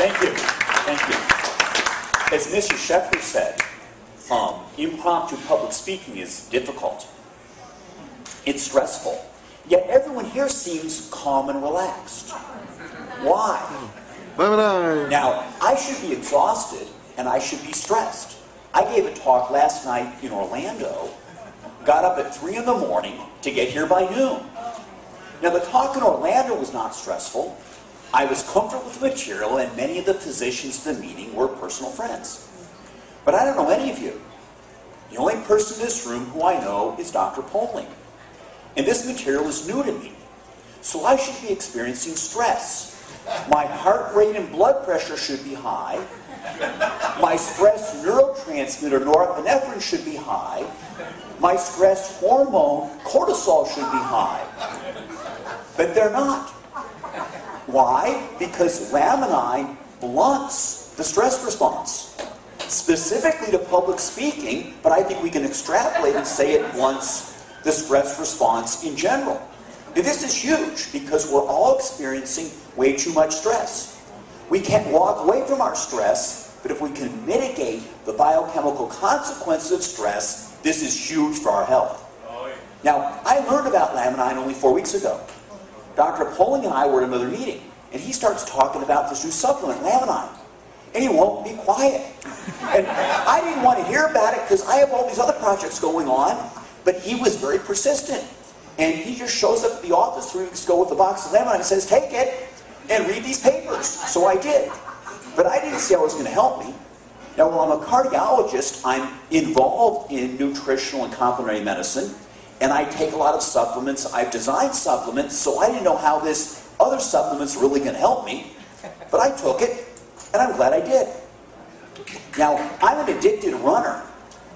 Thank you. Thank you. As Mr. Scheffler said, impromptu public speaking is difficult. It's stressful. Yet everyone here seems calm and relaxed. Why? Now, I should be exhausted and I should be stressed. I gave a talk last night in Orlando, got up at 3 in the morning to get here by noon. Now, the talk in Orlando was not stressful. I was comfortable with the material, and many of the physicians at the meeting were personal friends. But I don't know any of you. The only person in this room who I know is Dr. Poling. And this material is new to me. So I should be experiencing stress. My heart rate and blood pressure should be high. My stress neurotransmitter, norepinephrine, should be high. My stress hormone, cortisol, should be high. But they're not. Why? Because Laminine blunts the stress response. Specifically to public speaking, but I think we can extrapolate and say it blunts the stress response in general. And this is huge because we're all experiencing way too much stress. We can't walk away from our stress, but if we can mitigate the biochemical consequences of stress, this is huge for our health. Now, I learned about Laminine only 4 weeks ago. Dr. Poling and I were at another meeting, and he starts talking about this new supplement, Laminine. And he won't be quiet. And I didn't want to hear about it because I have all these other projects going on, but he was very persistent. And he just shows up at the office 3 weeks ago with a box of Laminine and says, take it and read these papers. So I did. But I didn't see how it was going to help me. Now, while I'm a cardiologist, I'm involved in nutritional and complementary medicine, and I take a lot of supplements. I've designed supplements, so I didn't know how this other supplement's really going to help me. But I took it, and I'm glad I did. Now, I'm an addicted runner.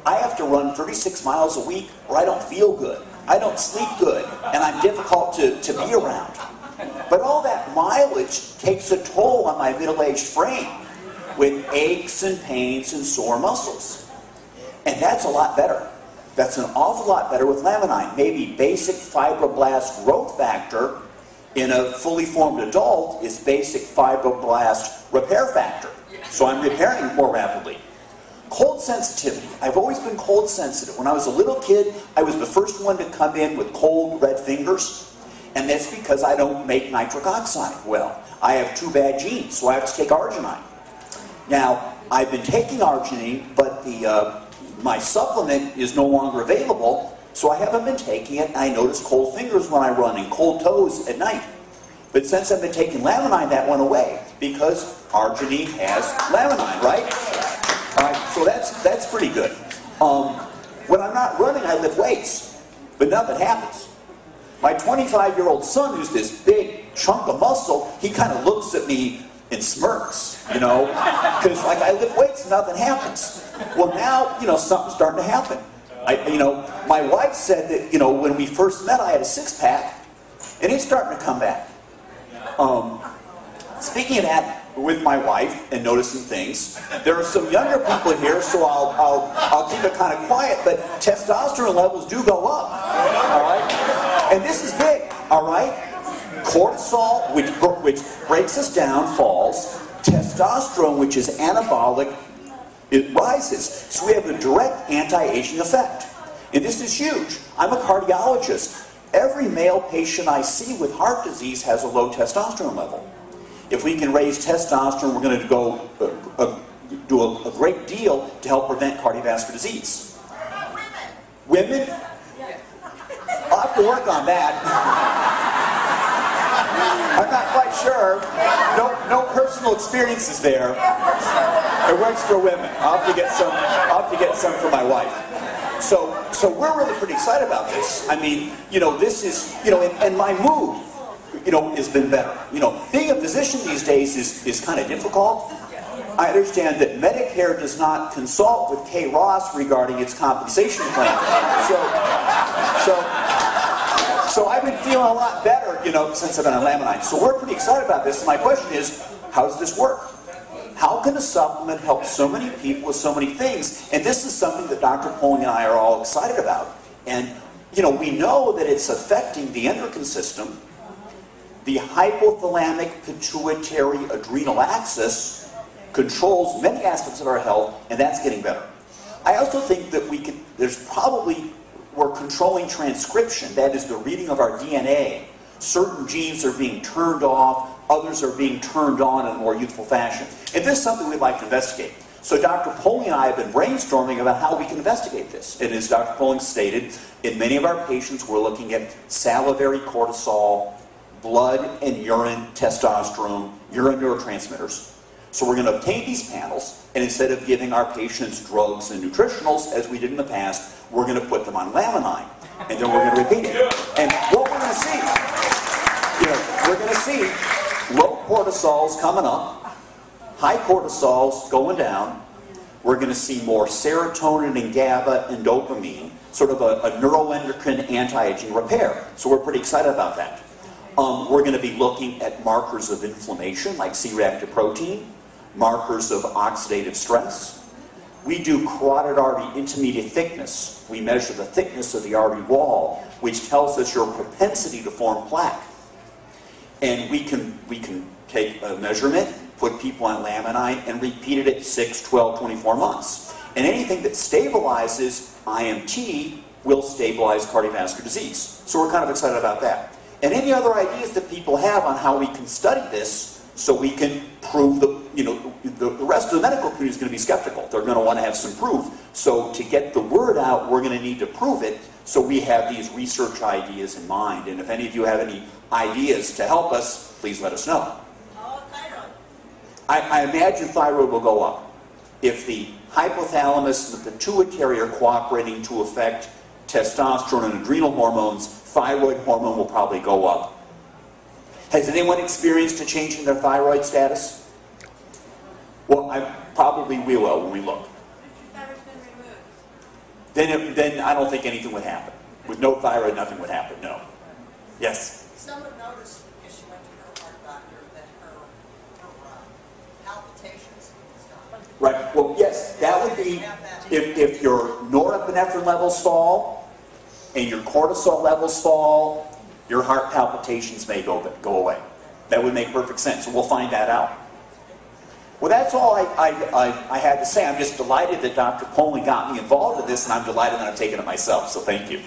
I have to run 36 miles a week or I don't feel good. I don't sleep good, and I'm difficult to be around. But all that mileage takes a toll on my middle-aged frame with aches and pains and sore muscles. And that's a lot better. That's an awful lot better with Laminine. Maybe basic fibroblast growth factor in a fully formed adult is basic fibroblast repair factor. So I'm repairing more rapidly. Cold sensitivity. I've always been cold sensitive. When I was a little kid, I was the first one to come in with cold red fingers. And that's because I don't make nitric oxide well. I have 2 bad genes, so I have to take arginine. Now, I've been taking arginine, but my supplement is no longer available, so I haven't been taking it, and I notice cold fingers when I run and cold toes at night. But since I've been taking Laminine, that went away, because arginine has Laminine, right? All right, so that's pretty good. When I'm not running, I lift weights, but nothing happens. My 25-year-old son, who's this big chunk of muscle, he kind of looks at me and smirks, you know, because like I lift weights and nothing happens. Well, now, you know, something's starting to happen. My wife said that, you know, when we first met, I had a 6-pack, and it's starting to come back. Speaking of that, with my wife and noticing things, there are some younger people here, so I'll keep it kind of quiet, but testosterone levels do go up, all right? And this is big, all right? Cortisol, which breaks us down, falls. Testosterone, which is anabolic, it rises. So we have a direct anti-aging effect. And this is huge. I'm a cardiologist. Every male patient I see with heart disease has a low testosterone level. If we can raise testosterone, we're going to go do a great deal to help prevent cardiovascular disease. Women? I'll have to work on that. I'm not quite sure. No personal experiences there. It works for women. I'll have to get some for my wife. So we're really pretty excited about this. I mean, you know, this is, you know, and my mood, you know, has been better. You know, being a physician these days is kind of difficult. I understand that Medicare does not consult with K. Ross regarding its compensation plan. So I've been feeling a lot better, you know, since I've been on Laminine. So we're pretty excited about this. And my question is, how does this work? How can a supplement help so many people with so many things? And this is something that Dr. Poling and I are all excited about. And, you know, we know that it's affecting the endocrine system. The hypothalamic pituitary adrenal axis controls many aspects of our health, and that's getting better. I also think that we're controlling transcription, that is the reading of our DNA. Certain genes are being turned off, others are being turned on in a more youthful fashion. And this is something we'd like to investigate. So Dr. Poling and I have been brainstorming about how we can investigate this. And as Dr. Poling stated, in many of our patients we're looking at salivary cortisol, blood and urine testosterone, urine neurotransmitters. So we're going to obtain these panels, and instead of giving our patients drugs and nutritionals, as we did in the past, we're going to put them on Laminine. And then we're going to repeat it. And what we're going to see, we're going to see low cortisols coming up, high cortisols going down. We're going to see more serotonin and GABA and dopamine, sort of a neuroendocrine anti-aging repair. So we're pretty excited about that. We're going to be looking at markers of inflammation, like C-reactive protein, markers of oxidative stress. We do carotid artery intermediate thickness. We measure the thickness of the artery wall, which tells us your propensity to form plaque. And we can take a measurement, put people on Laminine, and repeat it at 6, 12, 24 months. And anything that stabilizes IMT will stabilize cardiovascular disease. So we're kind of excited about that. And any other ideas that people have on how we can study this so we can prove the rest of the medical community is going to be skeptical. They're going to want to have some proof. So to get the word out, we're going to need to prove it. So we have these research ideas in mind. And if any of you have any ideas to help us, please let us know. Thyroid. I imagine thyroid will go up. If the hypothalamus and the pituitary are cooperating to affect testosterone and adrenal hormones, thyroid hormone will probably go up. Has anyone experienced a change in their thyroid status? Well, probably we will when we look. If your thyroid's been removed. Then I don't think anything would happen. With no thyroid, nothing would happen, no. Yes? Someone noticed if she went to her heart doctor that her palpitations stopped. Right, well, yes, that would be if your norepinephrine levels fall and your cortisol levels fall, your heart palpitations may go away. That would make perfect sense, so we'll find that out. Well, that's all I had to say. I'm just delighted that Dr. Poling got me involved in this, and I'm delighted that I'm taking it myself, so thank you.